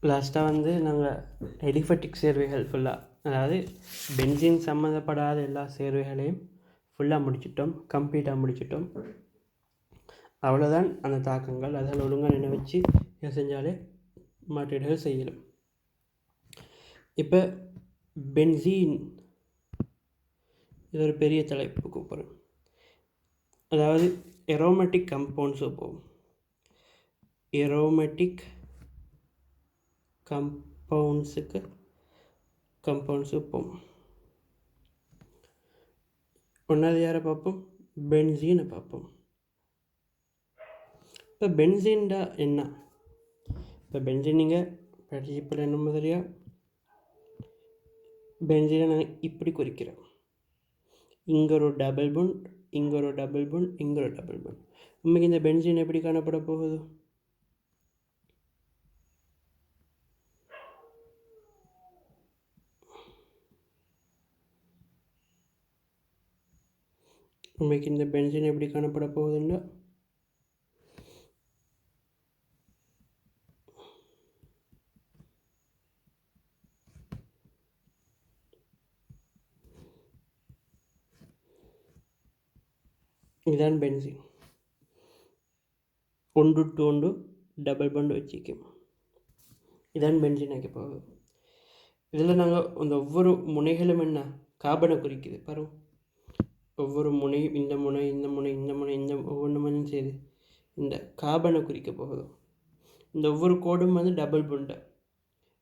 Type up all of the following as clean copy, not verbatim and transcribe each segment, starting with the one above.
லாஸ்ட்டாக வந்து நாங்கள் எலிஃபட்டிக் சேர்வைகள் ஃபுல்லாக, அதாவது பென்சின் சம்மந்தப்படாத எல்லா சேர்வைகளையும் ஃபுல்லாக முடிச்சிட்டோம், கம்ப்ளீட்டாக முடிச்சிட்டோம். அவ்வளோதான் அந்த தாக்கங்கள். அதில் ஒழுங்காக நினைவச்சு இதை செஞ்சாலே மாற்றீடுகள் செய்யலாம். இப்போ பென்சீன் இது ஒரு பெரிய தலைப்பு கூப்பிட்றோம். அதாவது எரோமேட்டிக் கம்பவுண்ட்ஸு போகும். எரோமேட்டிக் கம்பவுண்ட்ஸு போகும். ஒன்றாவது யாரை பார்ப்போம்? பென்சீனை பார்ப்போம். இப்போ பென்சீன்டா என்ன? இப்போ பென்சீன் நீங்கள் படிச்சிப்பில் என்ன மாதிரியா பென்சீனை நாங்கள் இப்படி குறிக்கிறோம். இங்கே ஒரு டபுள் பாண்ட், இங்கே ஒரு டபுள் பாண்ட், இங்கே ஒரு டபுள் பாண்ட். உண்மைக்கு இந்த பென்சீன் எப்படி காணப்பட போகுது? உண்மைக்கு இந்த பென்சீன் எப்படி காணப்பட போகுதுன்னா, இதுதான் பென்சீன். ஒன்று டு ஒன்று டபுள் பாண்ட் வச்சுக்கும். இதான் பென்சீன் ஆக்கி போகுது. இதில் நாங்கள் அந்த ஒவ்வொரு முனைகளும் என்ன கார்பனை குறிக்குது பாருங்க. ஒவ்வொரு முனையும் இந்த முனை, இந்த முனை, இந்த முனை, இந்த ஒவ்வொன்று மணியும் செய்து இந்த கார்பனை குறிக்க போகுது. இந்த ஒவ்வொரு கோடும் வந்து டபுள் பாண்டு.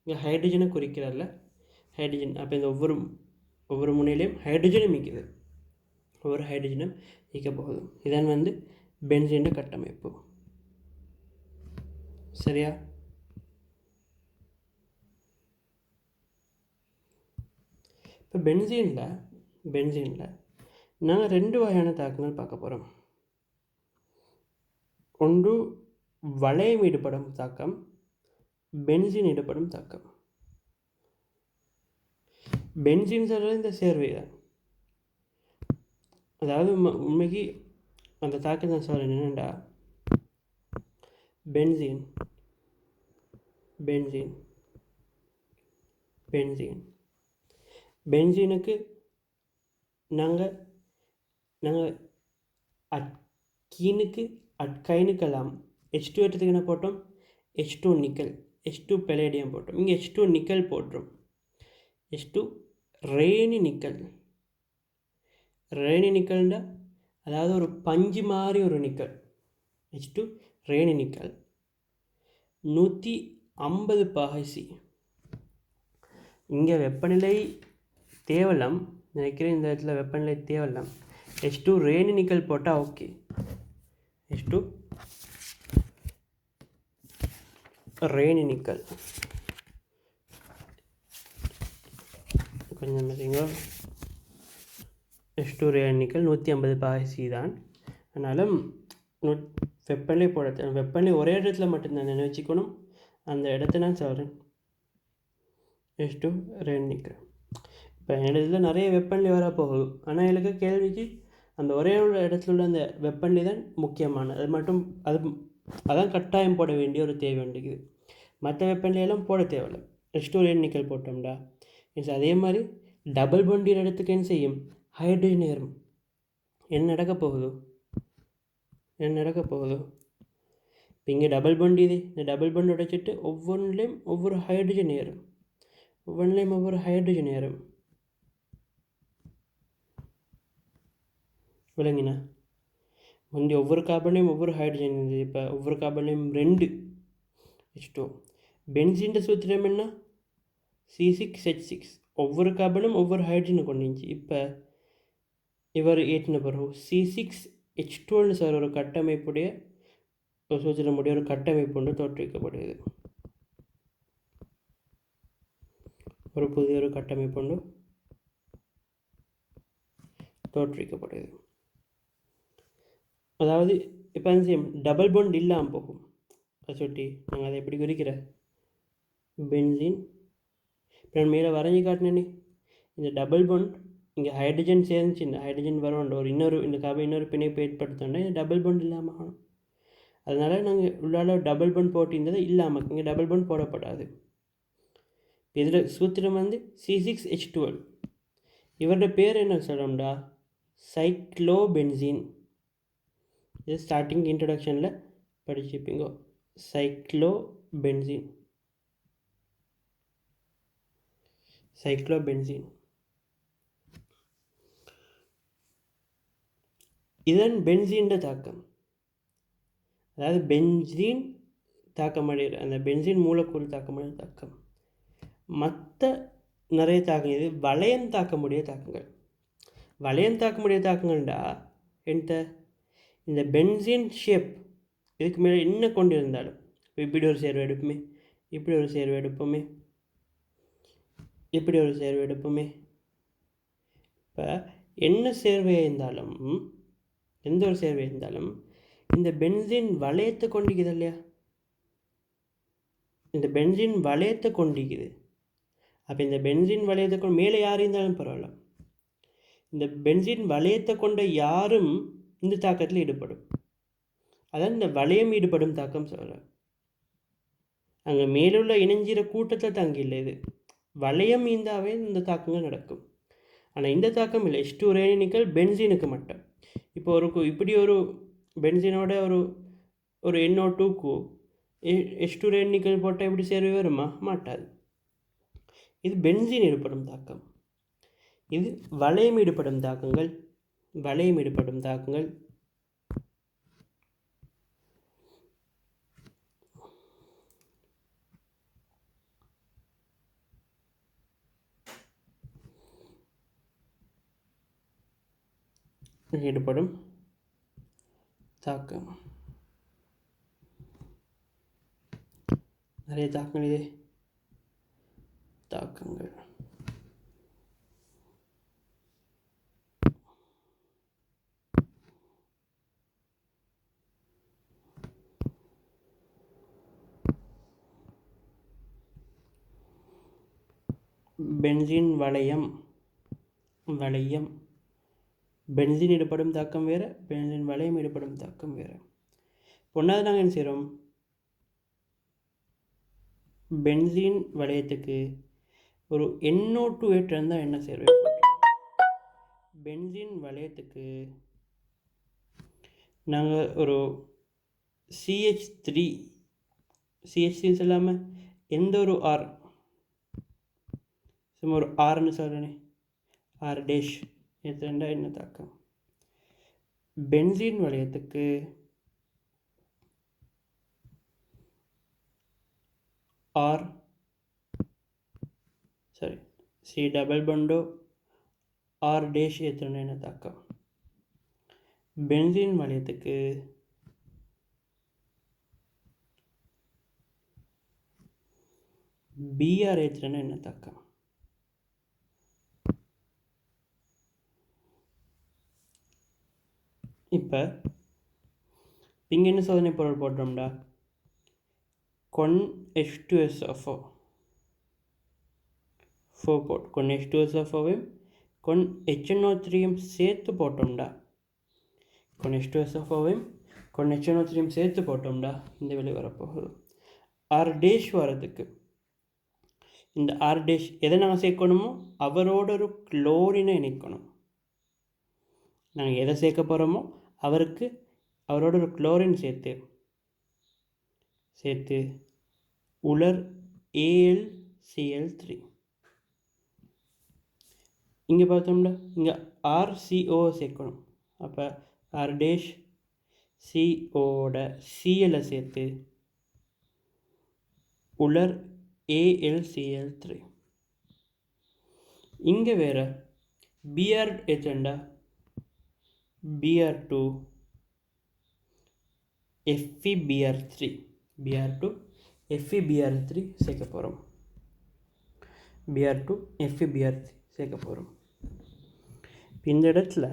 இங்கே ஹைட்ரஜனை குறிக்கிறார்ல, ஹைட்ரஜன். அப்போ இந்த ஒவ்வொரு முனையிலையும் ஹைட்ரஜனும் மிக்குது. ஒவ்வொரு ஹைட்ரஜனும் ஈக்க போகுது. இதான் வந்து பென்சீன் கட்டமைப்பு. சரியா? இப்போ பென்சீனில் நாங்கள் 2 வகையான தாக்கங்கள் பார்க்க போகிறோம். ஒன்று வளையம் ஈடுபடும் தாக்கம், பென்சீன் ஈடுபடும் தாக்கம். பென்சீன் சொல்கிறது இந்த சேர்வை தான். அதாவது உண்மைக்கு அந்த தாக்கம் தான் சொல்கிறேன் என்னென்னா, பென்சீன் பென்சீனுக்கு நாங்கள் அட்கைனுக்கெல்லாம் H2 எடுத்துக்கு என்ன போட்டோம்? H2 நிக்கல், H2 பெலேடியம் போட்டோம். இங்கே H2 நிக்கல் போட்டுரும். H2 ரேனி நிக்கல்ண்டா அதாவது ஒரு பஞ்சு மாதிரி ஒரு நிக்கல். H2 ரேனி நிக்கல் 150 பாகை C. இங்கே வெப்பநிலை தேவலாம் நினைக்கிறேன். இந்த இடத்துல வெப்பநிலை தேவலாம். H2 ரேனி நிக்கல் போட்டால் ஓகே. H2 ரேனி நிக்கல் கொஞ்சம் பார்த்தீங்க. H2 ரேனி நிக்கல் 150 பாகை C தான். ஆனாலும் வெப்பநிலை வெப்பநிலை ஒரே இடத்துல மட்டும்தான் நினைவச்சிக்கணும். அந்த இடத்த நான் சொல்கிறேன். H2 Renee nickel. இப்போ இடத்துல நிறைய வெப்பநிலை வரப்போகுது. ஆனால் எனக்கு கேள்விக்கு அந்த ஒரே இடத்துல உள்ள அந்த வெப்பநிலை தான் முக்கியமானது. அது மட்டும் அதான் கட்டாயம் போட வேண்டிய ஒரு தேவை வேண்டியது. மற்ற வெப்பநிலையெல்லாம் போட தேவையில்லை. H2 ரேனி நிக்கல் போட்டோம்டா அதே மாதிரி டபுள் பாண்டின் இடத்துக்கு என்ன செய்யும்? ஹைட்ரஜன் ஏறும். என்ன நடக்க போகுது? இப்போ இங்கே டபுள் பாண்ட் இது. இந்த டபுள் பாண்ட் உடைச்சிட்டு ஒவ்வொன்றுலேயும் ஒவ்வொரு ஹைட்ரஜன் ஏறும். விளங்கினா? முந்தி ஒவ்வொரு கார்பன்லையும் ஒவ்வொரு ஹைட்ரஜன் இருந்தது. இப்போ ஒவ்வொரு கார்பன்லையும் 2 H2. பென்சீன் சூத்திரம் என்ன? C6H6. ஒவ்வொரு கார்பனும் ஒவ்வொரு ஹைட்ரஜனை கொண்டுச்சு. இப்போ இவர் ஏற்றின பிறகு C6H12 சார் ஒரு கட்டமைப்புடைய ஒரு சூத்திரமுடைய ஒரு கட்டமைப்பு ஒன்று தோற்றுவிக்கப்படுகிறது. ஒரு புதிய ஒரு கட்டமைப்பு ஒன்று தோற்றுவிக்கப்படுகிறது. அதாவது இப்போ என்ன செய்யும்? டபுள் பாண்ட் இல்லாமல் போகும். அதை சுட்டி நாங்கள் அதை எப்படி குறிக்கிற பென்சீன் இப்போ நான் மேலே வரைஞ்சி காட்டினேனே. இந்த டபுள் பாண்ட் இங்கே ஹைட்ரஜன் சேர்ந்துச்சு. இந்த ஹைட்ரஜன் வரவேண்ட ஒரு இந்த கார்பன் இன்னொரு பிணைப்பு ஏற்படுத்தோன்னா இந்த டபுள் பாண்ட் இல்லாமல் ஆகணும். அதனால் நாங்கள் உள்ளால டபுள் பாண்ட் போட்டிருந்தது இல்லாமல் இங்கே டபுள் பாண்ட் போடப்படாது. இதில் சூத்திரம் வந்து C6H12. இவரோட பேர் என்ன சொல்கிறோம்டா, சைக்ளோபென்சீன். இது ஸ்டார்டிங் இன்ட்ரடக்ஷனில் படிச்சுப்பீங்க. சைக்ளோபென்சீன். இதன் பென்சீன் தாக்கம், அதாவது பென்சீன் தாக்கமடைகிற அந்த பென்சீன் மூலக்கூறு தாக்கமடைகிற தாக்கம். மற்ற நிறைய தாக்கம் இது வளையம் தாக்கமுடைய தாக்கங்கள். வளையம் தாக்கமுடைய தாக்கங்கள்டா இந்த பென்சீன் ஷேப் இதுக்கு மேலே என்ன கொண்டு இருந்தாலும், இப்படி ஒரு சேர்வு எடுப்போமே, இப்படி ஒரு சேர்வு எடுப்போமே, இப்படி ஒரு சேர்வு எடுப்போமே. இப்போ என்ன சேர்வை இருந்தாலும், எந்த ஒரு சேர்வை இருந்தாலும் இந்த பென்சீன் வளையத்தை கொண்டிக்குது இல்லையா, இந்த பென்சீன் வளையத்தை கொண்டிக்குது. அப்போ இந்த பென்சீன் வளையத்தை கொண்டு மேலே யார் இருந்தாலும் பரவாயில்ல, இந்த பென்சீன் வளையத்தை கொண்ட யாரும் இந்த தாக்கத்தில் ஈடுபடும். அதான் இந்த வளையம் ஈடுபடும் தாக்கம் சொல்கிறேன். அங்கே மேலுள்ள இணைஞ்சிற கூட்டத்தில் தாங்கி இல்லை, இது வளையம் ஈந்தாவே இந்த தாக்கங்கள் நடக்கும். ஆனால் இந்த தாக்கம் இல்லை, H2 ரேனிக்கல் பென்சீனுக்கு மட்டும். இப்போ இப்படி ஒரு பென்சீனோட ஒரு NO2க்கு H2 ரேனிக்கல் போட்டால் எப்படி சேர்வு வருமா? மாட்டாது. இது பென்சீன் ஈடுபடும் தாக்கம். இது வளையம் ஈடுபடும் தாக்கங்கள். வளையம் ஈடுபடும் தாக்கங்கள் ஈடுபடும் தாக்கம். நிறைய தாக்கங்கள் இதே தாக்கங்கள். பென்சீன் வளையம் பென்சீன் ஈடுபடும் தாக்கம் வேறு, பென்சீன் வளையம் ஈடுபடும் தாக்கம் வேறு. ஒன்றாவது நாங்கள் என்ன செய்கிறோம், பென்சீன் வளையத்துக்கு ஒரு NO2 இருந்தால் என்ன செய்கிறோம், பென்சீன் வளையத்துக்கு நாங்கள் ஒரு CH3 சொல்லாமல் எந்த ஒரு ஆர், சும்மா ஒரு ஆர்னு சொல்கிறேனே, R டேஷ் எடுத்துட்டா என்ன தாக்கம், பென்சீன் வளையத்துக்கு C டபுள் பண்டோ R டேஷ் எடுத்துட்டா என்ன தாக்கம், பென்சீன் வளையத்துக்கு BR எடுத்துட்டா என்ன தாக்கம். இப்போ இங்கே என்ன சோதனை பொருள் போட்டோம்டா, கொன் H2SO4 போட்டு கொன் H2SO4வையும் கொன் HNO3யும் சேர்த்து போட்டோம்டா, கொன் H2SO4வையும் கொன் HNO3யும் சேர்த்து போட்டோம்டா இந்த விலை வரப்போகுது. R டேஷ் வரதுக்கு இந்த R டேஷ் எதை நாங்கள் சேர்க்கணுமோ அவரோட ஒரு குளோரினை இணைக்கணும். நாங்கள் எதை சேர்க்க போகிறோமோ அவரோட ஒரு குளோரின் சேர்த்து உலர் AlCl3. இங்கே பார்த்தோம்னா இங்கே RCO சேர்க்கணும். அப்போ R டேஷ் COட Cl சேர்த்து உலர் AlCl3. இங்கே வேறு Br ஏற்றண்டா Br2 FeBr3 சேர்க்க போகிறோம். Br2 FeBr3 சேர்க்க போகிறோம். இந்த இடத்துல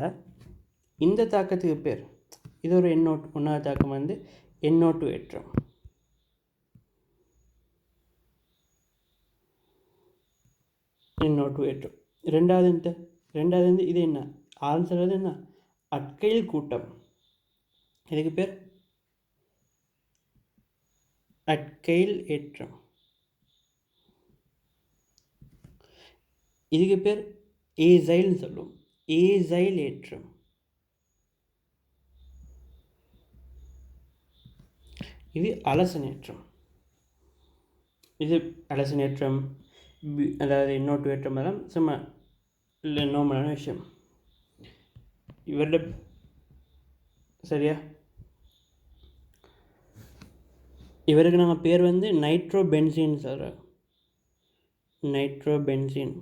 இந்த தாக்கத்துக்கு பேர், இது ஒரு ஒன்றாவது தாக்கம் வந்து NO2 ஏற்றம். NO2 ஏற்றம். ரெண்டாவது இது என்ன ஆன்சர் என்ன, அட்கைல் கூட்டம். இதுக்கு பேர் அட்கைல் ஏற்றம். இதுக்கு பேர் ஏசைல்னு சொல்லுவோம். ஏசைல் ஏற்றம். இது அலசனேற்றம். இது அலசனேற்றம், அதாவது இன்னொட்டு ஏற்றம் எல்லாம் சும்மா இல்லை நார்மலான விஷயம். இவரோட சரியா, இவருக்கு நாங்கள் பேர் வந்து நைட்ரோபென்சீன் சொல்கிறோம். நைட்ரோபென்சீன்.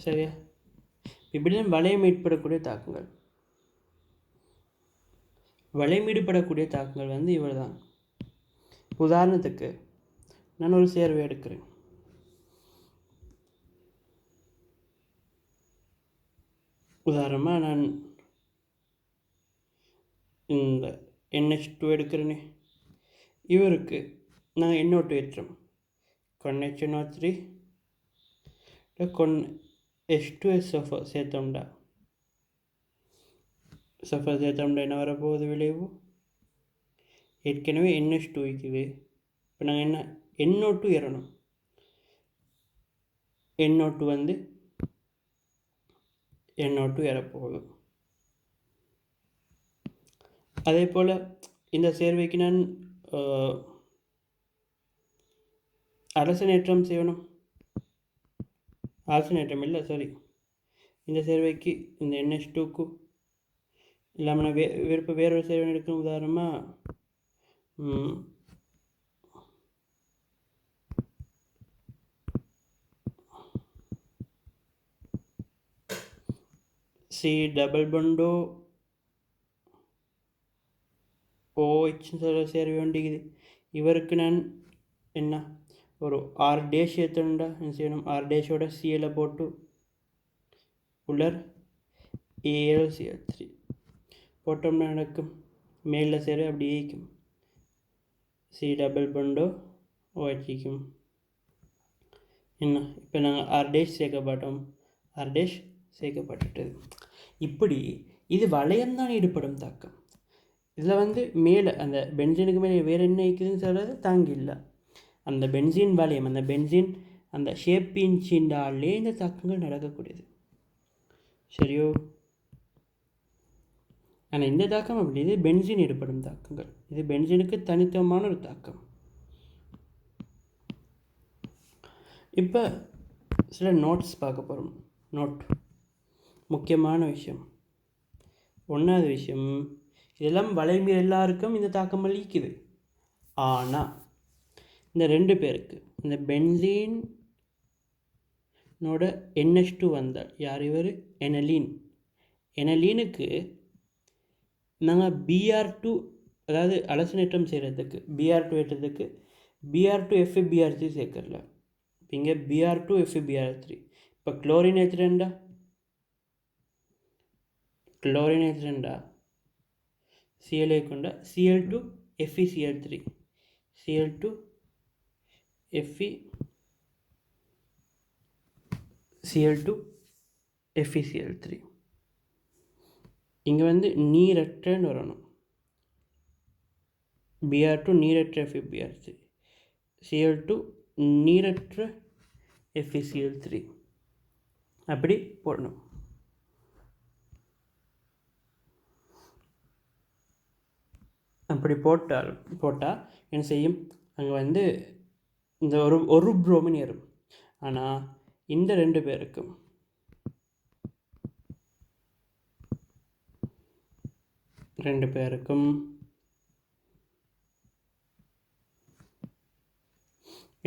சரியா, இப்படிதான் வளையம் ஏற்படக்கூடிய தாக்கங்கள். வளைமீடுபடக்கூடிய தாக்கங்கள் வந்து இவர் தான். உதாரணத்துக்கு நான் ஒரு சேர்வை எடுக்கிறேன். உதாரணமாக நான் இந்த NH2 எடுக்கிறேனே, இவருக்கு நாங்கள் NO2 ஏற்றோம். NH3 H2SO4 சேர்த்தோம்டா, சஃபர் சேர்த்தோம்டா என்ன வரப்போகுது விளைவு? ஏற்கனவே NH2 இருக்குது. இப்போ நாங்கள் என்ன NO2 ஏறணும். NO2 வந்து NO2 ஏறப்போகுது. அதே போல் இந்த சேர்வைக்கு நான் அரசனேற்றம் செய்யணும். அரசனேற்றம் இல்லை, சாரி, இந்த சேர்வைக்கு இந்த NH2க்கு இல்லாமல் நான் வேறொரு சேர்வை எடுக்கணும். உதாரணமாக C டபுள் பண்டோ OH சொல்கிற சேர்வை வேண்டியது. இவருக்கு நான் என்ன ஒரு R டேஷ் ஏற்றணுண்டா என்ன செய்யணும்? R டேஷோட CL போட்டு உள்ளர் AlCl3 போட்டோம்னா நடக்கும். மேலில் சேர்வை அப்படி ஈக்கும். C டபுள் பண்டோ OH என்ன. இப்போ நாங்கள் R டேஷ் சேர்க்கப்பட்டோம், R டேஷ் சேர்க்கப்பட்டுட்டது. இப்படி இது வளையம்தான் ஈடுபடும் தாக்கம். இதில் வந்து மேலே அந்த பென்சீனுக்கு மேலே வேறு என்ன இருக்குதுன்னு சொல்கிறது தாங்கி இல்லை. அந்த பென்சீன் வளையம், அந்த பென்சீன் அந்த ஷேப்பின் சீண்டாலே இந்த தாக்கங்கள் நடக்கக்கூடியது. சரியோ? ஆனால் இந்த தாக்கம் அப்படி, இது பென்சீன் ஈடுபடும் தாக்கங்கள். இது பென்சீனுக்கு தனித்துவமான ஒரு தாக்கம். இப்போ சில நோட்ஸ் பார்க்க போகிறோம். நோட் முக்கியமான விஷயம். ஒன்றாவது விஷயம், இதெல்லாம் வளைமீர் எல்லாருக்கும் இந்த தாக்கம் அளிக்குது. ஆனால் இந்த ரெண்டு பேருக்கு, இந்த பென்சீனோட NH2 வந்தால் யார் இவர்? எனலீன். எனலீனுக்கு நாங்கள் Br2, அதாவது அலசனேற்றம் செய்கிறதுக்கு Br2 ஏற்றதுக்கு Br2 FeBr3 சேர்க்கல. இங்கே Br2 FeBr3. இப்போ குளோரின் ஏற்றுறேன்டா, குளோரின் ஏற்றுறேன்டா Cl கொண்ட Cl2 FeCl3, Cl2 Cl2 FeCl3. இங்கே வந்து நீரற்றன்னு வரணும். Br2 நீரற்ற FeBr3, Cl2 நீரற்ற FeCl3, அப்படி போடணும். அப்படி போட்டால் என்ன செய்யும்? அங்கே வந்து இந்த ஒரு புரோமின் ஏறும். ஆனால் இந்த ரெண்டு பேருக்கும்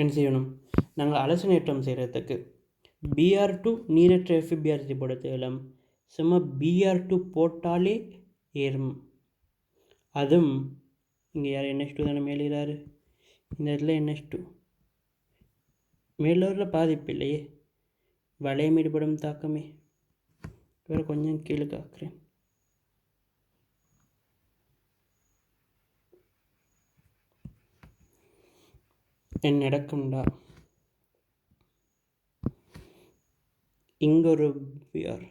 என்ன செய்யணும்? நாங்கள் அலசனேற்றம் செய்கிறதுக்கு Br2 நீரற்ற FeBr3 போட தேவையில்லம். சும்மா Br2 போட்டாலே ஏறும். அதுவும் இங்கே யார் NH2 தானே மேலேறாரு. இந்த இடத்துல NH2 மேலூரில் பாதிப்பு இல்லையே, வளையம் ஈடுபடும் தாக்கமே. வேறு கொஞ்சம் கீழே காக்கிறேன். என்ன நடக்கும்டா, இங்கொரு பிஆர்,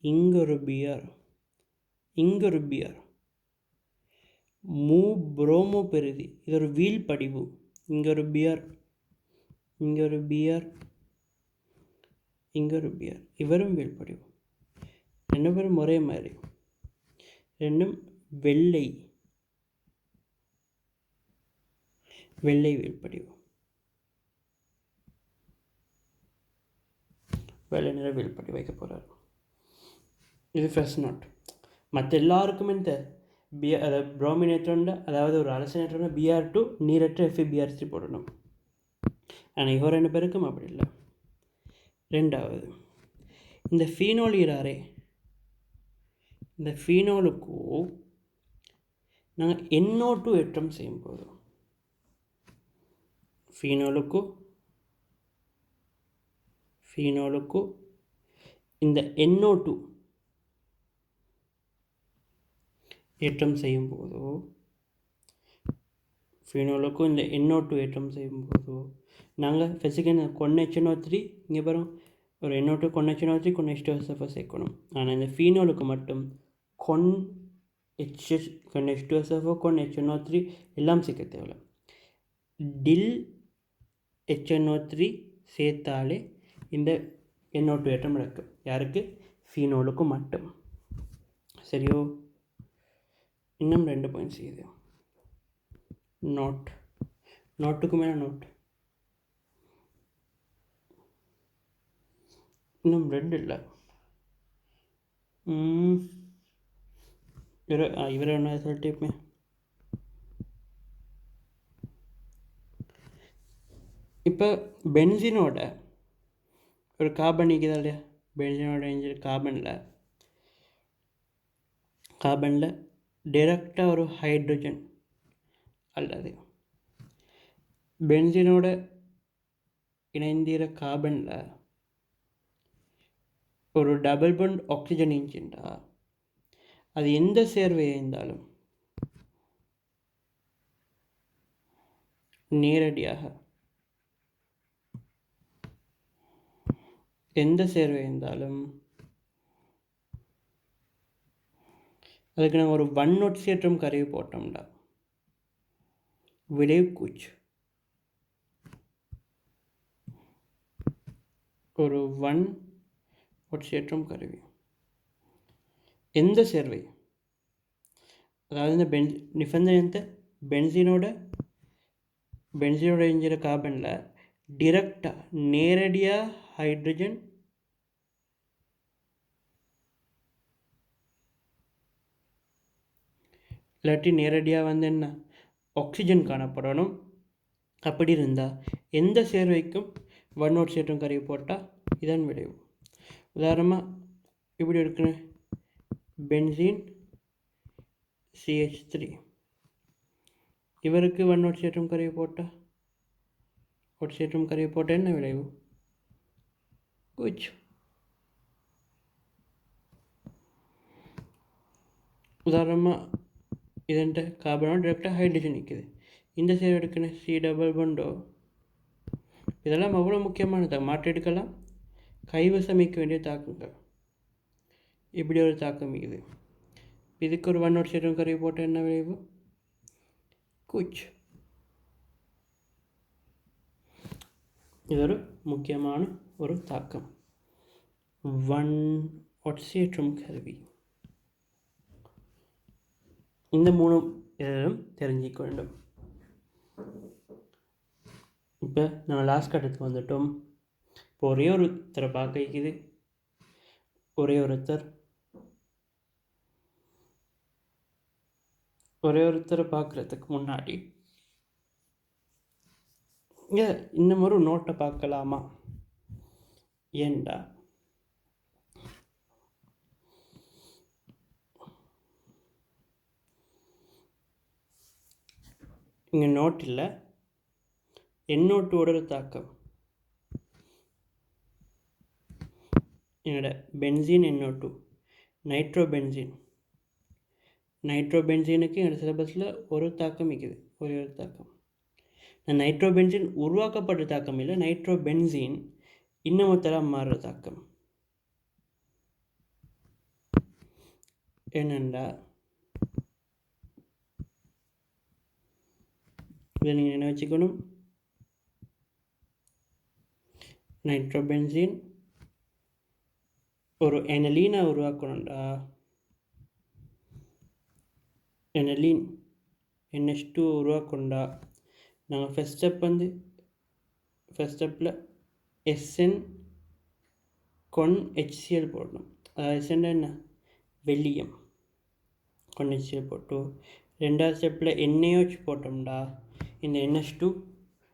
இங்கொரு பிஆர், இங்கொரு பிஆர், மூ புரோமோ பெருதி. இது ஒரு வீல் படிவு. இங்கே ஒரு பியர், இங்கே ஒரு பியர், இங்கே ஒரு பியர். இவரும் வீழ்படிவு. ரெண்டு பேரும் ஒரே மாதிரி, ரெண்டும் வெள்ளை வெள்ளை வீழ்படிவு, வெள்ளை நிற வீழ்படிவு வைக்க போகிறார். இது ஃபர்ஸ்ட் நோட். மற்ற எல்லாருக்குமே இந்த அதாவது ப்ரோமினேற்றோண்ட, அதாவது ஒரு அலசனேற்றோட BR2 நீரற்ற FeBr3 போடணும். ஆனால் இவங்க ரெண்டு பேருக்கும் அப்படி இல்லை. ரெண்டாவது, இந்த ஃபீனோல் ஈராரே, இந்த ஃபீனோலுக்கும் நாங்கள் NO2 ஏற்றம் செய்யும்போது, ஃபீனோலுக்கும் இந்த NO2 ஏற்றம் செய்யும்போதோ, ஃபீனோலுக்கும் இந்த NO2 ஏற்றம் செய்யும்போதோ நாங்கள் ஃபிசிக்கல் HNO3 இங்கே பாருங்க, ஒரு NO2 HNO3 H2SO4 சேர்க்கணும். ஆனால் இந்த ஃபீனோலுக்கு மட்டும் H2SO4 HNO3 எல்லாம் சேர்க்க தேவையில்லை. டில் HNO3 சேர்த்தாலே இந்த NO2 ஏற்றம் நடக்கும். யாருக்கு? ஃபீனோலுக்கு மட்டும். சரியோ? இன்னும் 2 பாயிண்ட்ஸ் இது. நோட்டுக்கு மேலே நோட். இன்னும் 2 இல்லை. இவரை என்ன சொல்லிட்டு இப்போ பென்சினோட ஒரு கார்பன் நிற்குதா இல்லையா? பென்சினோட இன்ஜின் கார்பனில் டைரெக்டாக ஒரு ஹைட்ரஜன் அல்லது பென்சினோட இணைந்திர கார்பனில் ஒரு டபுள் பாண்ட் ஆக்சிஜன் இன்ஜின்டா, அது எந்த சேர்வையாக இருந்தாலும் நேரடியாக எந்த சேர்வை இருந்தாலும் அதுக்கு நாங்கள் ஒரு 1 ஒட்சியேற்றம் கருவி போட்டோம்டா, விளைவு கூச்சு ஒரு 1 ஒட்சியேற்றம் கருவி எந்த சேர்வை, அதாவது இந்த நிபந்தனை பென்சினோட இன்ஜின கார்பனில் டிரெக்டாக நேரடியாக ஹைட்ரஜன் இல்லாட்டி நேரடியாக என்ன ஆக்சிஜன் காணப்படணும். அப்படி இருந்தால் எந்த சேர்வைக்கும் 1 ஒட்சியேற்றம் கருவி போட்டால் இதன் விளைவு. உதாரணமாக இப்படி இருக்குன்னு பென்சீன் CH3, இவருக்கு 1 ஒட்சியேற்றம் கருவி போட்டால் என்ன விளைவு? குச். உதாரணமாக இதன்ட்டு கார்பனோட டைரெக்டாக ஹைட்ரஜன் நிற்குது, இந்த சேர்வு எடுக்கணும் C டபுள் பாண்டோ. இதெல்லாம் அவ்வளோ முக்கியமானது, மாற்றெடுக்கலாம், கைவசமிக்க வேண்டிய தாக்கங்கள். இப்படி ஒரு தாக்கம் இது. இதுக்கு ஒரு 1 ஒட்சியேற்றம் கருவி போட்டால் என்ன விளைவு? குச். இது ஒரு முக்கியமான ஒரு தாக்கம், 1 ஒட்சியேற்றம் கருவி. இந்த 3 இதெல்லாம் தெரிஞ்சிக்க வேண்டும். இப்போ நாங்கள் லாஸ்ட் கட்டத்துக்கு வந்துட்டோம். இப்போ ஒரே ஒருத்தரை பார்க்க வைக்குது. ஒரே ஒருத்தரை பார்க்குறதுக்கு முன்னாடி இன்னும் ஒரு நோட்டை பார்க்கலாமா? ஏண்டா இங்கே நோட் இல்லை, NO2 தாக்கம். என்னோட பென்சீன் NO2, நைட்ரோபென்சீனுக்கு என்னோட சிலபஸில் ஒரு தாக்கம் இருக்குது, ஒரே ஒரு தாக்கம். நைட்ரோபென்சீன் உருவாக்கப்பட்ட தாக்கம் இல்லை, நைட்ரோபென்சீன் இன்னமொருத்தராக மாறுற தாக்கம். என்னண்டா இதை நீங்கள் என்ன வச்சுக்கணும், நைட்ரோபென்சீன் ஒரு எனலீனை உருவாக்கணும்டா. எனலீன் NH2 உருவாக்கணும்டா. நாங்கள் ஃபஸ்ட் ஸ்டெப்பில் SN கொன் HCl போடணும். SN என்ன, வெள்ளியம். கொன் HCl போட்டு ரெண்டாவது ஸ்டெப்பில் NaOH போட்டோம்டா. இந்த NH2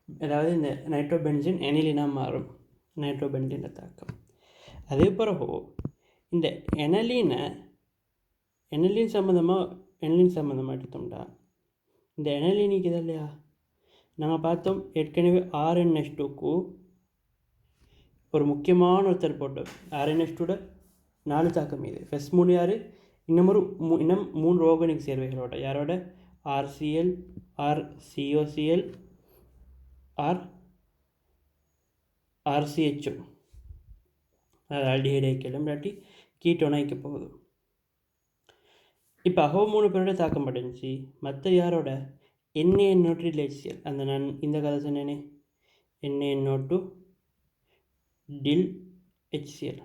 அதாவது இந்த நைட்ரோபென்சின் எனலினாக மாறும். நைட்ரோபென்சின் தாக்கம். அதே பிறகு இந்த எனலின் சம்மந்தமாக எடுத்தோம்டா. இந்த எனலினிக்கு இது இல்லையா, நாங்கள் பார்த்தோம் ஏற்கனவே RNH2க்கு ஒரு முக்கியமான ஒருத்தர் போட்டோம். RNH2 4 தாக்கம் இது. ஃபஸ்ட் 3 யார், இன்னும் 3 ஆர்கானிக் சேர்வைகளோட. யாரோட, RCl, RCOCl, RCHO. அது ஆல்டிஹைட் ஐக்கியம் இல்லாட்டி கீட்டோன் ஐக்க போகுது. இப்போ அகோ 3 பேரோட தாக்கம் அடைஞ்சி மற்ற யாரோட, NaNO2 HCl. அந்த நான் இந்த கதை சொன்னேனே, NaNO2 டில் HCl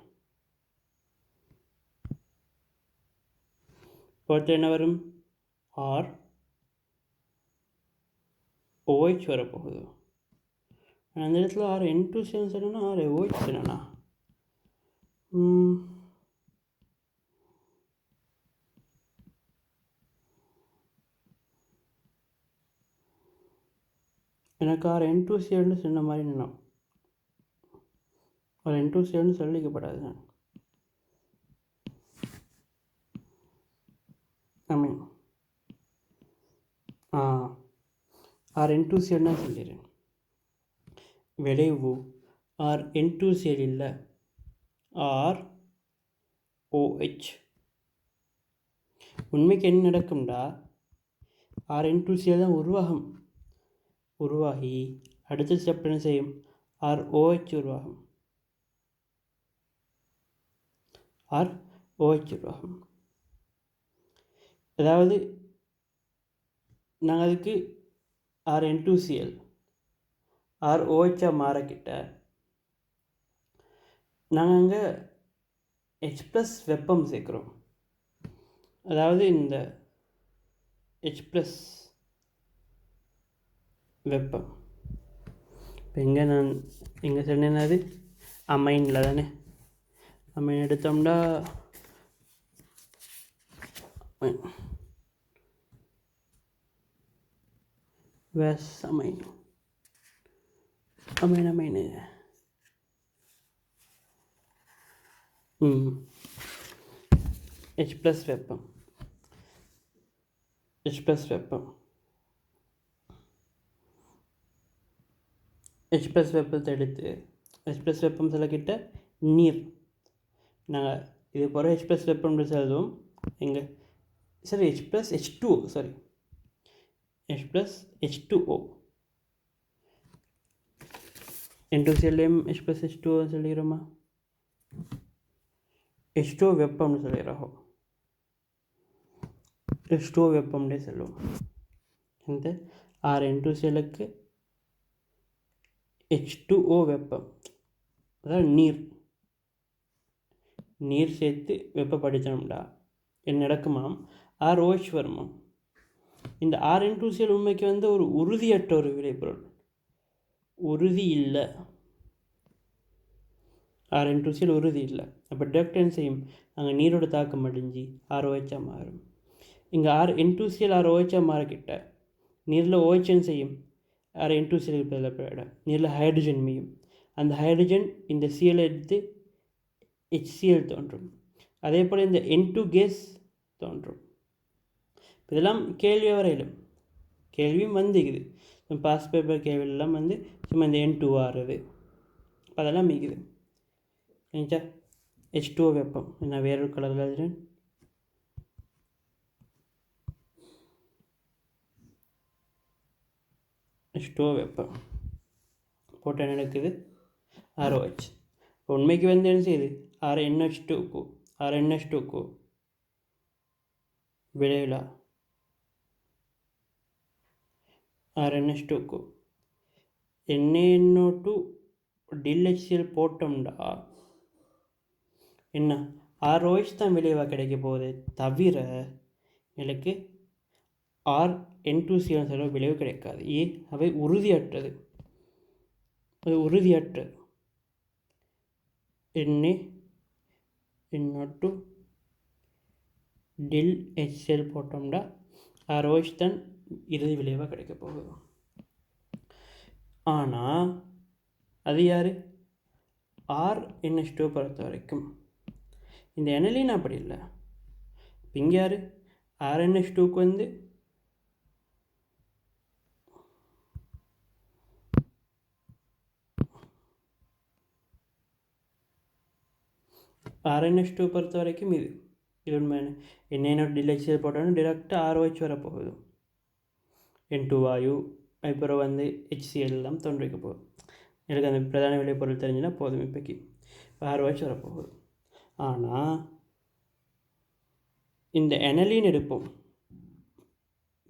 போட்டு என்ன வரும், ROH வரப்போகுது. அந்த இடத்துல RN2CL சொன்னா ROH சொன்னா எனக்கு RN2CLன்னு சொன்ன மாதிரி நினைம். N2CLன்னு சொல்லிக்கப்படாது. நான் RN2CL தான் சொல்லிடுறேன். விளைவு RN2CL இல்லை, ROH. உண்மைக்கு என்ன நடக்கும்டா, RN2CL தான் உருவாகி அடுத்த ஸ்டெப் என்ன செய்யும், ROH உருவாகும். அதாவது நாங்கள் அதுக்கு RN2CL ROH மாறக்கிட்ட நாங்கள் அங்கே H+ வெப்பம் சேர்க்குறோம். அதாவது இந்த H+ வெப்பம் இப்போ எங்கே சொன்னேன்னா அது அமைனில் தானே. அமைன் எடுத்தோம்னா அமைன் H+ வெப்பம் வெப்பத்தை எடுத்து H+ வெப்பம் செல்லக்கிட்ட நீர். நாங்கள் இது போகிற H+ வெப்பம்னு செல்வோம். எங்கே சரி H+H2O N2CLம் H+H2O சொல்லிடுறோமா, H2O வெப்பம்னு சொல்லிடுறோம். H2O வெப்பம்னே சொல்லுவோம். இந்த RN2CLக்கு H2O வெப்பம், அதாவது நீர் சேர்த்து வெப்பப்படுத்தணும்டா. என்ன நடக்குமாம், ROH வருமாம். இந்த RN2CL உண்மைக்கு ஒரு உறுதியற்ற ஒரு விளைபொருள், உறுதி இல்லை. RN2CL உறுதி இல்லை. அப்போ டாக்டர் என்ன செய்யும், அங்கே நீரோட தாக்கம் அடைஞ்சி ROH மாறும். இங்கே N2CL ROH மாறக்கிட்ட நீரில் OH செய்யும், RN2CL பதிலாக நீரில் ஹைட்ரஜன் மீயும். அந்த ஹைட்ரஜன் இந்த CL எடுத்து HCl தோன்றும். அதே போல் இந்த N2 கேஸ் தோன்றும். இதெல்லாம் கேள்வி வரையிலும் கேள்வியும் வந்துக்குது. பாஸ் பேப்பர் கேள்வியெல்லாம் சும்மா இந்த N2 ஆறுது, அதெல்லாம் மிகுது. நினச்சா H2O வெப்பம் நான் வேறொரு கலரில் எழுதுறேன். H2O வெப்பம் போட்டு என்ன நடக்குது, ROH. உண்மைக்கு என்ன செய்யுது, RNH2க்கு விளைவிலா RNH2க்கு NaNO2 டில்ஹெச்சிஎல் போட்டோம்டா என்ன ROH தான் விளைவாக கிடைக்க போகுது, தவிர எனக்கு N2CL சொல்ல விளைவு கிடைக்காது. அவை உறுதியற்றது. அது உறுதியற்றது. NA DILHCl போட்டோம்னா ROH தான் இறுதி விளைவாக கிடைக்க போகுது. ஆனால் அது யார்? RNH2 பொறுத்த வரைக்கும் இந்த எனலின் அப்படி இல்லை. இங்கே யார்? RNH2க்கு வந்து RNH2 பொறுத்த வரைக்கும் இது உண்மையான NA DILHCl போட்டோன்னா டிரெக்டாக ROH வரப்போகுது. N2 வாயு அப்புறம் வந்து HCl எல்லாம் தோன்றிக்க போகுது. எனக்கு அந்த பிரதான விளைபொருள் தெரிஞ்சுன்னா போதும். இப்போக்கி ROH வரப்போகுது. ஆனால் இந்த எனலின் எடுப்போம்.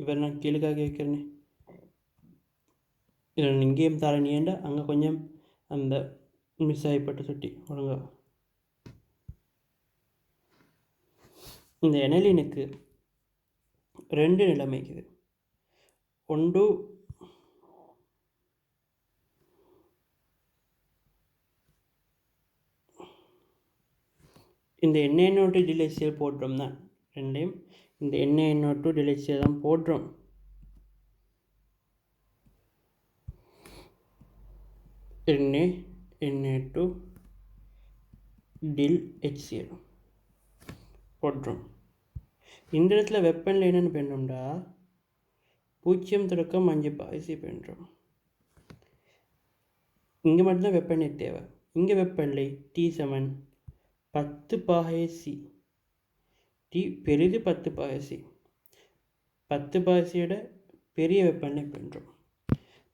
இவர் நான் கீழுக்காக கேட்குறேனே, இதில் இங்கேயும் தாரணியேண்டா அங்கே கொஞ்சம் அந்த மிஸ் ஆகிப்பட்டு சுட்டி ஒழுங்கா. இந்த எனலினுக்கு 2 நிலைமைக்குது. ஒன்று இந்த NaNO2 DILHCl போடுறோம் தான், ரெண்டையும் இந்த NaNO2 DILHCl தான் போடுறோம். Na2 DILHCl போடுறோம். இந்த இடத்துல வெப்பநிலை என்னென்னு பண்ணோம்டா 0.5 பண்ணுறோம். இங்கே மட்டும்தான் வெப்பநிலை தேவை. இங்கே வெப்பநிலை T7 10 T பெரிது 10 10 பெரிய வெப்பநிலை பண்ணுறோம்.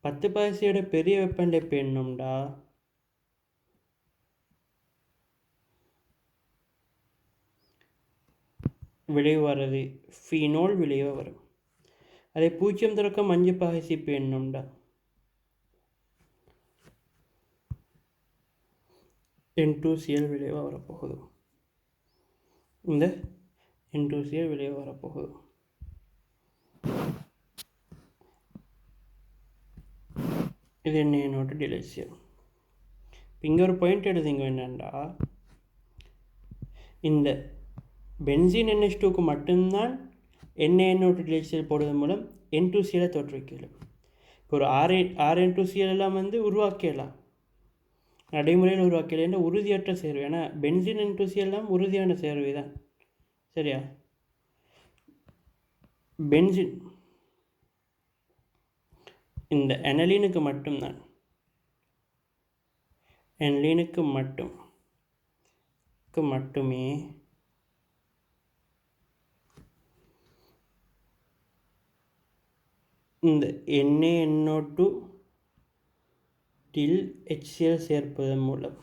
10 பெரிய வெப்பநிலை பண்ணோம்டா விளைவு வர்றது ஃபீனோல் விளைவு வரும். அதே 0.5 பண்ணோம்டா N2CL விளைவாக வரப்போகுது. இந்த N2CL விளைவு வரப்போகுது. இது NaNO2 DILHCl. இங்கே ஒரு பாயிண்ட் எடுத்தீங்க என்னென்னா, இந்த பென்சீன் NH2க்கு மட்டும்தான் NaNO2 DILHCl போடுவதன் மூலம் N2CL தோற்றுவிக்கலாம். இப்போ ஒரு RN2CL எல்லாம் வந்து உருவாக்கலாம், நடைமுறையில் உருவாக்கல உறுதியற்ற சேர்வு. ஏன்னா பென்சீன் N2CL எல்லாம் உறுதியான சேர்வை தான். சரியா? பென்சின் இந்த எனலினுக்கு மட்டும்தான், எனலினுக்கு மட்டுமே இந்த NaNO2 DILHCl சேர்ப்பதன் மூலம்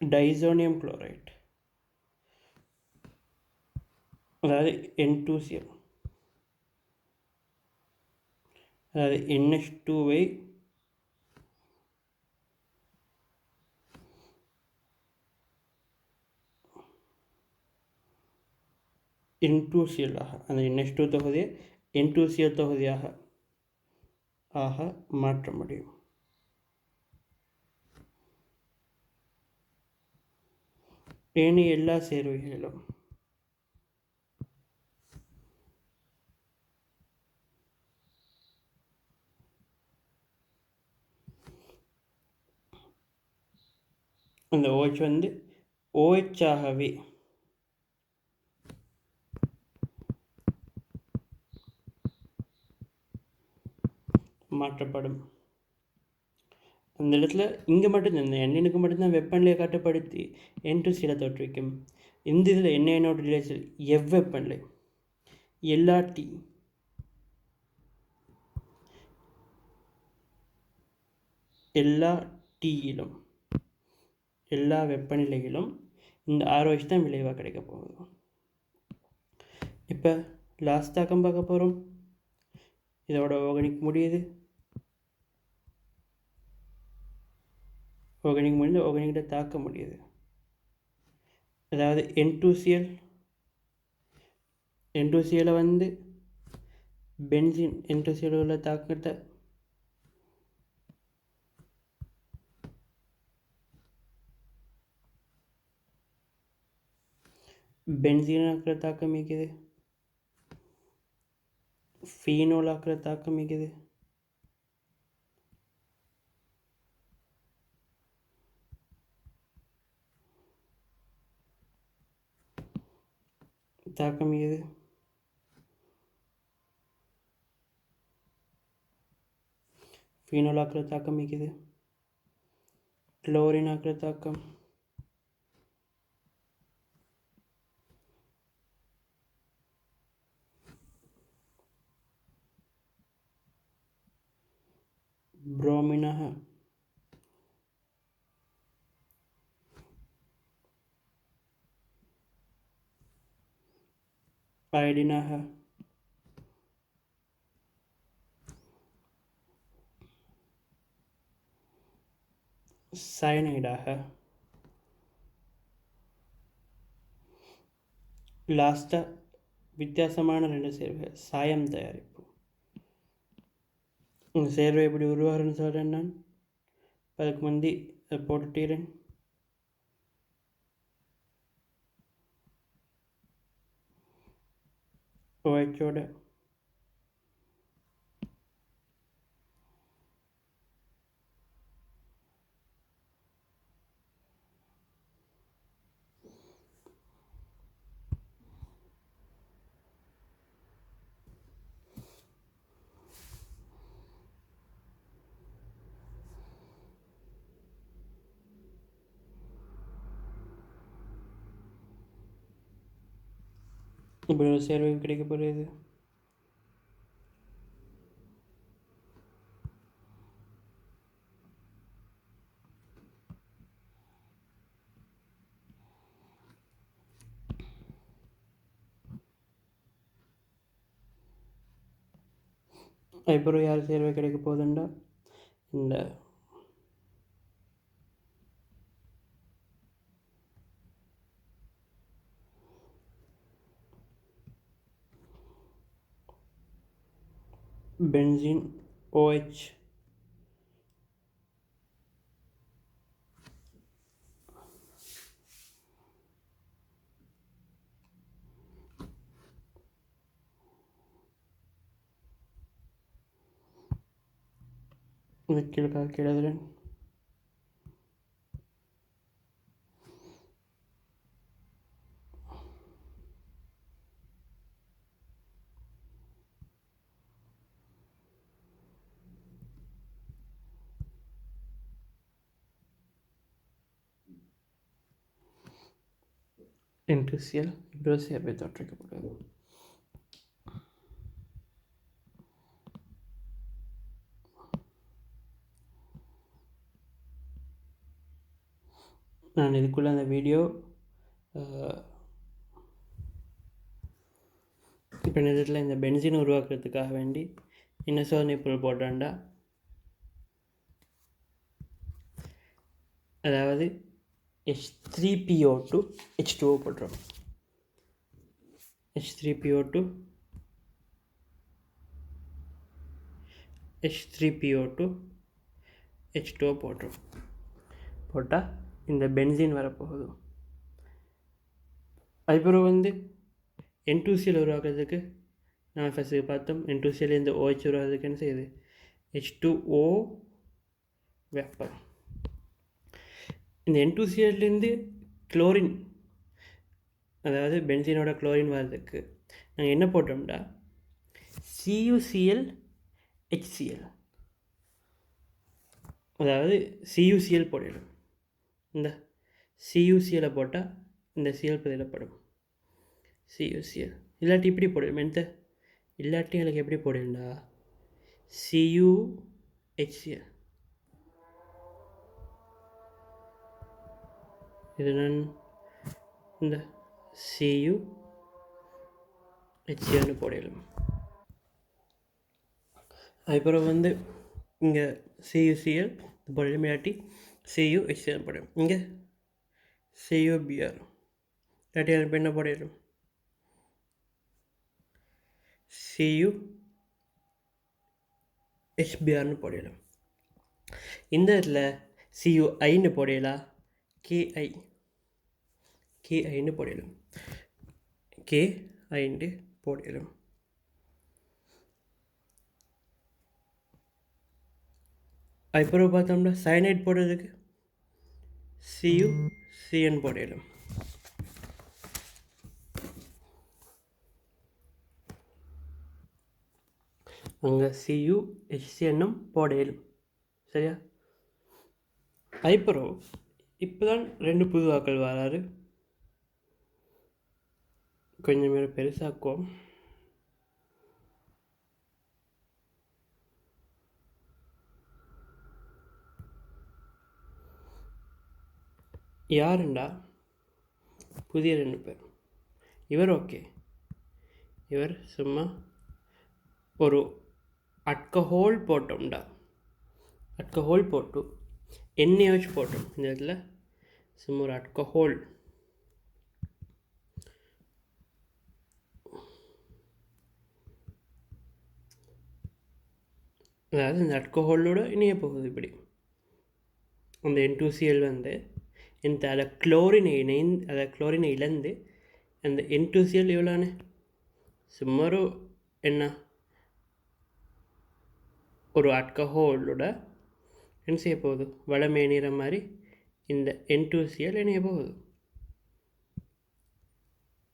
டைசோனியம் குளோரைட், அதாவது N2CL, அதாவது NH2வை N2CL அந்த NH2 தொகுதியை N2CL தொகுதியாக மாற்ற முடியும். ஏனைய எல்லா சேர்வைகளிலும் அந்த OH வந்து OH ஆகவே மாற்றப்படும். அந்த இடத்துல இங்கே மட்டும்தான் இந்த எண்ணெய்க்கு மட்டும்தான் வெப்பநிலையை கட்டுப்படுத்தி N2CL தோற்றுவிக்கும். இந்த இதில் NaNO2 DILHCl எவ்வெப்பநிலை எல்லா டீயிலும் எல்லா வெப்பநிலையிலும் இந்த ROH தான் விளைவாக கிடைக்க போகுது. இப்போ லாஸ்ட் தாக்கம் பார்க்க போகிறோம். இதோட ஆர்கானிக் முடியுது. ஆர்கானிக் முடிந்து ஆர்கானிக்கிட்ட தாக்க முடியுது. அதாவது N2Cl வந்து பென்சின் N2Cl உள்ள தாக்கத்தை பென்சீன் ஆக்கிற தாக்கம் இருக்குது, ஃபீனோல் ஆக்கிற தாக்கம் இருக்குது, தாக்கம் இருக்குது. ஃபீனோல் ஆக்கிற தாக்கம் இருக்குது, குளோரின் ஆக்கிற தாக்கம், புரோமினாக, அயோடினாக, சயனைடாக, லாஸ்ட்டாக வித்தியாசமான 2 சேர்வுகள் சாயம் தயாரிப்பு. இந்த சேர்வை எப்படி உருவாகுன்னு சொல்கிறேன் நான். அதுக்கு முந்தி அதை போட்டுட்டீரேன். OHோட இப்படி ஒரு சேர்வை கிடைக்க போகிறது. அதுக்கப்புறம் யார் சேர்வை கிடைக்க போகுதுண்டா இந்த பென்சீன் OH கீழே எழுதுறேன். N2Cl இப்படி சேர்வை தோற்றுவிக்கப்படுகிறது. நான் இதுக்குள்ளே அந்த வீடியோ இப்போ நேரத்தில் இந்த பென்சின் உருவாக்குறதுக்காக வேண்டி என்ன சோதனை பொருள் போடுறாண்டா, அதாவது H3PO2 H2O போடுறோம். H3PO2 H2O போடுறோம். போட்டால் இந்த பென்சின் வரப்போகுது. அதுக்கப்புறம் வந்து N2Cl உருவாக்குறதுக்கு நான் ஃபஸ்ட்டு பார்த்தோம். N2Cl இந்த OH உருவாக்குறதுக்கு என்ன செய்யுது? H2O வெப்பம். இந்த N2Clலேருந்து குளோரின், அதாவது பென்சீனோட குளோரின் வர்றதுக்கு நாங்கள் என்ன போட்டோம்டா CuCl HCl, அதாவது CuCl போடணும். இந்த CuCl போட்டால் இந்த Cl பதிலப்படும் CuCl. இல்லாட்டி இப்படி போடணும். இல்லாட்டி எனக்கு எப்படி போடணும்டா CuHCl. இது நான் இந்த CU HClன்னு போடலாம். அதுக்கப்புறம் வந்து இங்கே CuCl போடலாம், இல்லாட்டி CU HCl போடலாம். இங்கே CuBr இல்லாட்டி அது என்ன போடலாம், CU HBrன்னு போடலாம். இந்த இடத்துல CuIன்னு போடலாம், KIன்னு போடலாம், KIன்னு போடலாம். அதுக்கப்புறம் பார்த்தோம்னா சயனைட் போடுறதுக்கு CuCN போடலாம். அங்கே CU HCNனும் போடலும். சரியா? அதுக்கப்புறம் இப்போ தான் 2 புது ஆக்கள் வராரு. கொஞ்சம் பேர் பெருசாக்குவோம். யாருண்டா புதிய 2 பேர். இவர் ஓகே, இவர் சும்மா ஒரு அட்கஹோல் போட்டோம்டா, அட்கஹோல் போட்டு NaOH போட்டோம். இந்த இடத்துல சும்மா ஒரு அட்கஹோல், அதாவது இந்த அட்கஹோலோட இணைய போகுது. இப்படி அந்த N2Cl வந்து இந்த அதை குளோரினை இழந்து அந்த N2Cl எவ்வளோன்னு சும்மா ஒரு அட்கஹோலோட என்ன செய்ய போகுது, வளமை இணைகிற மாதிரி இந்த N2Cl இணைய போகுது.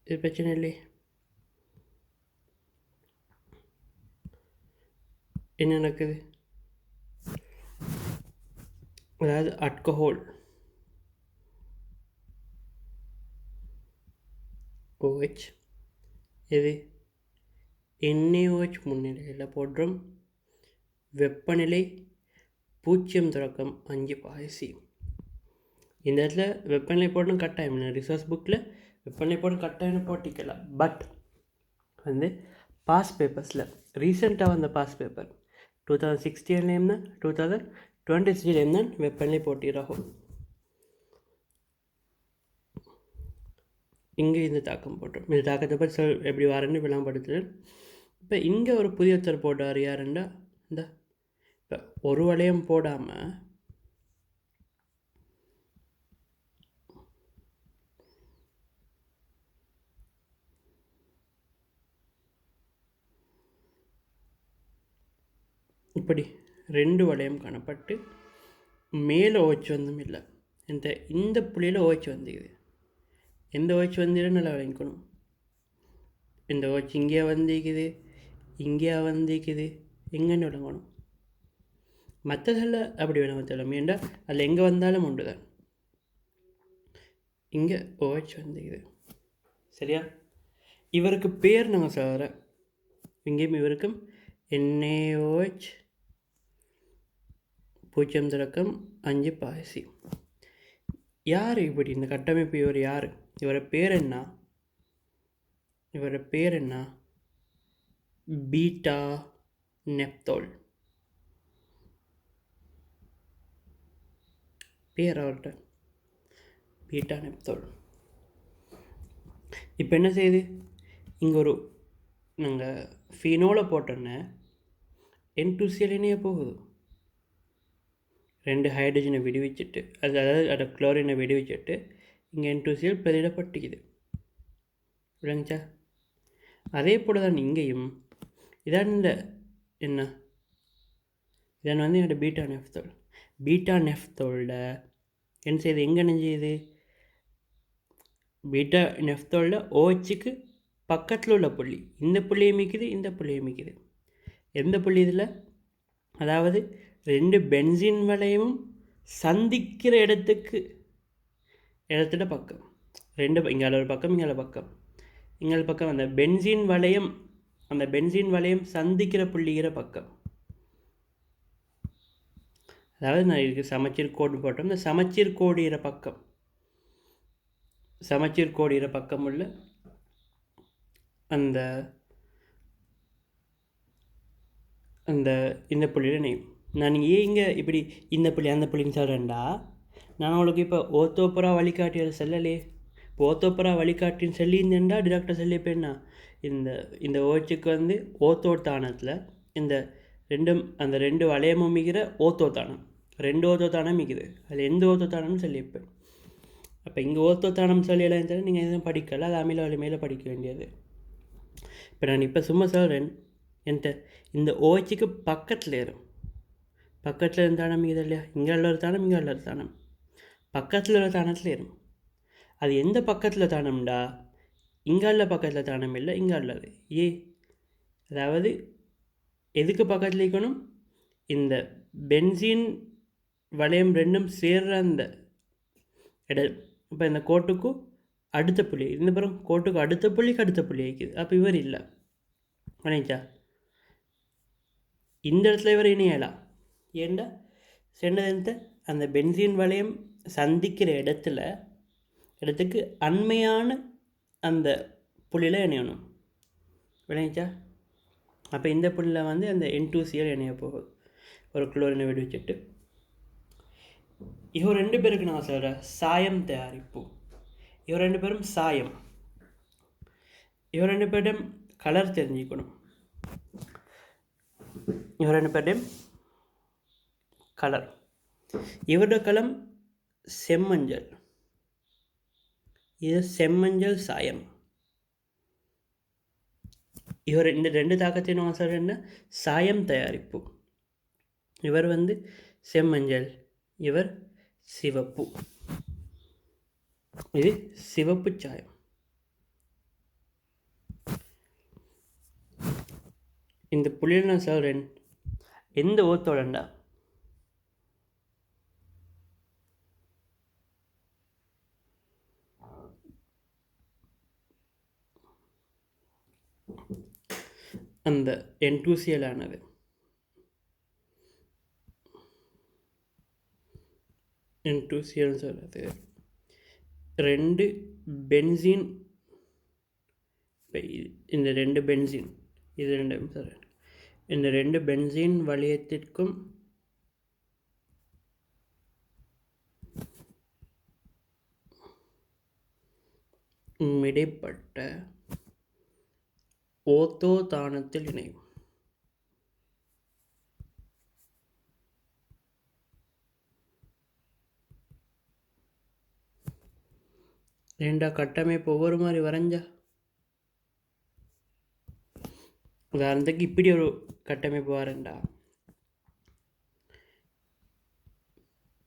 இது பிரச்சனை இல்லை. என்ன நடக்குது, அதாவது அட்கஹோல் OH இது NaOH முன்னிலையில் போடுறோம். வெப்பநிலை 0.5°C. இந்த இடத்துல வெப்பநிலை போடணும் கட்டாயம் இல்லை, ரிசர்ச் புக்கில் வெப்பநிலை போடணும் கட்டாயம் போட்டிக்கலாம். பட் வந்து பாஸ் பேப்பர்ஸில் ரீசெண்டாக வந்த பாஸ் பேப்பர் 2016 தான் 2023 தான் வெப்பநிலை போட்டிருக்கோம். இங்கே இந்த தாக்கம் போட்டோம். இந்த தாக்கத்தை பற்றி எப்படி வரேன்னு விளம்பரப்படுத்துகிறேன். இப்போ இங்கே ஒரு புதிய ஒருத்தர் போட்டார். யாருண்டா இந்த இப்போ ஒரு வளையம் போடாமல் இப்படி 2 வளையம் காணப்பட்டு மேலே OH வந்தும் இல்லை. இந்த புள்ளியில் OH வந்துக்குது. எந்த OH வந்துடும் நல்லா விளங்கிக்கணும். இந்த OH இங்கேயா வந்திக்குது, இங்கேயா வந்திக்குது, எங்கன்னு விளங்கணும். மற்றதில் அப்படி விளங்க தேவை. ஏண்டா அதில் எங்கே வந்தாலும் உண்டு தான். இங்கே OH வந்துக்குது. சரியா? இவருக்கு பேர் நாங்கள் சொல்கிற இங்கேயும் இவருக்கும் NaOH 0.5°C. யார் இப்படி இந்த கட்டமைப்பு? இவர் யார்? இவரை பேர் என்ன? இவரோட பேர் என்ன? பீட்டா நெப்தோல் பேர் அவர்கிட்ட, பீட்டா நெப்தோல். இப்போ என்ன செய்யுது, இங்கே ஒரு நாங்கள் ஃபீனோலை போட்டோன்னே N2Cl இணைய போகுது. 2 ஹைட்ரஜனை விடுவிச்சுட்டு, அதாவது அதை குளோரினை விடுவிச்சுட்டு இங்கே N2Cl பிரதிடப்பட்டுக்குது. விளங்குச்சா? அதே போல் தான் இங்கேயும் இதான் இந்த என்ன, இதான் வந்து என்னோட பீட்டா நெப்தோல். பீட்டா நெப்தோலில் என்ன செய்யுது, எங்கே நெஞ்சுது, பீட்டா நெப்தோலில் OHக்கு பக்கத்தில் உள்ள புள்ளி, இந்த புள்ளியை மிக்குது, இந்த புள்ளியை மிக்குது. எந்த புள்ளி இதில், அதாவது 2 பென்சின் வளையமும் சந்திக்கிற இடத்துல பக்கம் 2, இங்கால ஒரு பக்கம், இங்கால பக்கம் அந்த பென்சின் வளையம் சந்திக்கிற புள்ளிகிற பக்கம். அதாவது நான் இதுக்கு சமச்சீர் கோடு போட்டோம். இந்த சமச்சீர் கோடுகிற பக்கம் சமச்சீர் கோடிகிற பக்கமுள்ள அந்த அந்த இந்த புள்ளியில் இணையும். நான் ஏன் இங்கே இப்படி இந்த புள்ளி அந்த புள்ளின்னு சொல்கிறேன்டா, நான் உங்களுக்கு இப்போ ஓத்தோப்புறா வழிகாட்டியில் செல்லலே. இப்போ ஓத்தோப்புறா வழிகாட்டின்னு சொல்லியிருந்தேன்டா டிரெக்டாக சொல்லிப்பேன்னா இந்த இந்த ஓச்சுக்கு வந்து ஓத்தோத்தானத்தில் இந்த அந்த ரெண்டு வளையமும் மிகிற ஓத்தோத்தானம், 2 ஓத்தோத்தானம் மிகுது. அதில் எந்த ஓத்தோத்தானம்னு சொல்லியிருப்பேன். அப்போ இங்கே ஓத்தோத்தானம் சொல்லலாம் இருந்தாலும் நீங்கள் எதுவும் படிக்கலை, அது அமில வலிமையில் படிக்க வேண்டியது. இப்போ நான் இப்போ சும்மா சொல்கிறேன், என்கிட்ட இந்த ஓச்சுக்கு பக்கத்தில் ஏறும். பக்கத்தில் இருந்த தானம் இது இல்லையா, இங்கே உள்ள ஒரு தானம், இங்கே உள்ள ஒரு தானம், பக்கத்தில் உள்ள தானத்தில் ஏறும். அது எந்த பக்கத்தில் தானம்டா, இங்கே உள்ள பக்கத்தில் தானம் இல்லை, இங்கே உள்ளது. அதாவது எதுக்கு பக்கத்தில் இருக்கணும், இந்த பென்சீன் வளையம் ரெண்டும் சேர்ற அந்த இப்போ இந்த கோட்டுக்கும் அடுத்த புள்ளி, இந்த பிறகு கோட்டுக்கு அடுத்த புள்ளிக்கு அடுத்த புள்ளி வைக்குது. அப்போ இவர் இல்லை வணச்சா, இந்த இடத்துல இவர் இணையலாம். ஏண்டா சென்னது அந்த பென்சீன் வளையம் சந்திக்கிற இடத்துக்கு அண்மையான அந்த புள்ளியில் இணையணும் விளைச்சா. அப்போ இந்த புள்ளியில் வந்து அந்த N2Cl இணைய போகுது. ஒரு குளோரினை விடுவிச்சுட்டு இவங்க 2 பேருக்கு நான் சொல்கிறேன் சாயம் தயாரிப்பு. இவங்க 2 பேரும் சாயம், இவங்க 2 பேரும் கலர் தெரிஞ்சுக்கணும். இவங்க 2 பேரும் கலர், இவரோட கலம் செம்மஞ்சள், இது செம்மஞ்சள் சாயம். இவர் இந்த 2 தாக்கத்தையும் நான் சொல்கிறேன்னா சாயம் தயாரிப்பு. இவர் வந்து செம்மஞ்சள், இவர் சிவப்பு, இது சிவப்பு சாயம். இந்த புள்ளியில் நான் சொல்கிறேன் எந்த ஓத்தோடண்டா, அந்த N2Cl ஆனது N2Cl சொல்கிறது 2 பென்சீன். இந்த 2 பென்சீன், இது 2 சார், இந்த 2 பென்சீன் வளையத்திற்கும் இடைப்பட்ட ஓத்தோ தானத்தில் இணையும். ரெண்டா கட்டமைப்பு ஒவ்வொரு மாதிரி வரைஞ்சா உதாரணத்துக்கு இப்படி ஒரு கட்டமைப்பு வரேன்டா,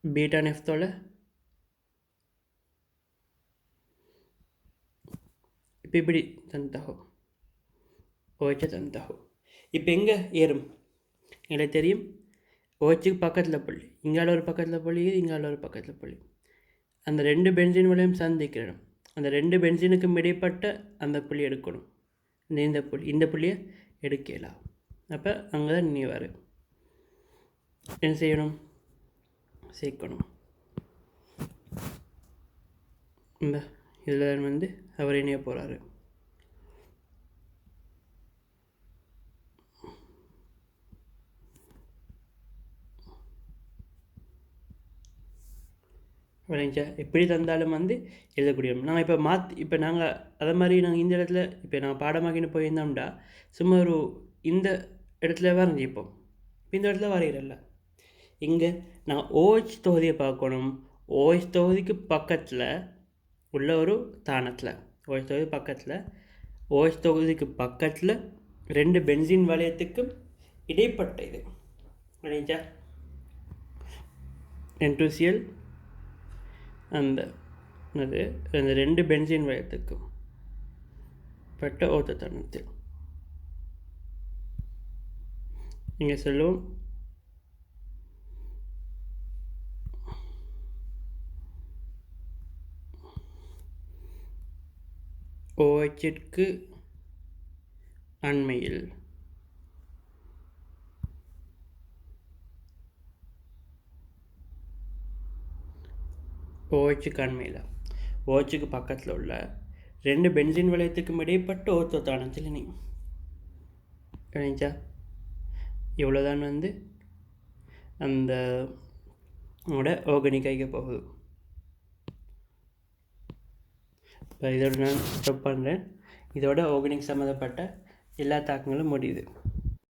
பீட்டா நெஃப்தோட இப்போ இப்படி தந்தகோ ஓய்ச்ச தந்தகோ. இப்போ எங்கே ஏறும் எனக்கு தெரியும், ஓய்ச்சுக்கு பக்கத்தில் புள்ளி, இங்கால ஒரு பக்கத்தில் புள்ளி, இங்கால ஒரு பக்கத்தில் புள்ளி, அந்த 2 பென்சீன் வளையம் சந்திக்கிற இடம், அந்த 2 பென்சீனுக்கும் இடைப்பட்ட அந்த புள்ளி எடுக்கணும். இந்த புள்ளியை எடுக்கலாம். அப்போ அங்கே தான் நீ வர என்ன செய்யணும், சேர்க்கணும். இந்த இதில் வந்து அவர் இணைய போகிறாரு. விளைஞ்சா எப்படி தந்தாலும் வந்து எழுதக்கூடிய நாங்கள் இப்போ நாங்கள் அதை மாதிரி நாங்கள் இந்த இடத்துல இப்போ நாங்கள் பாடமாக்கின்னு போயிருந்தோம்டா சும்மா ஒரு இந்த இடத்துல வரைஞ்சிப்போம். இப்போ இந்த இடத்துல வரைகிறல்ல, இங்கே நான் OH தொகுதியை பார்க்கணும். OH தொகுதிக்கு பக்கத்தில் உள்ள ஒரு தானத்தில், OH தொகுதி பக்கத்தில், OH தொகுதிக்கு பக்கத்தில் 2 பென்சீன் வளையத்துக்கும் இடைப்பட்ட இது விளைஞ்சா N2Cl அந்த 2 பென்சீன் வளையத்துக்கும் பட்ட ஓத்த தருணத்தில் இங்கே சொல்லுவோம் OHற்கு அண்மையில் OHக்கு அண்மையில் ஓச்சுக்கு பக்கத்தில் உள்ள 2 பென்சின் வளையத்துக்கும் இடைப்பட்ட ஓர்த்தோத்தானத்தில் இணை. கணிச்சா இவ்வளோதான் வந்து அந்த ஆர்கானிக் ஆகிக்க போகுது. இப்போ இதோட நான் ஸ்டாப் பண்ணுறேன். இதோட ஆர்கானிக் சம்மந்தப்பட்ட எல்லா தாக்கங்களும் முடியுது.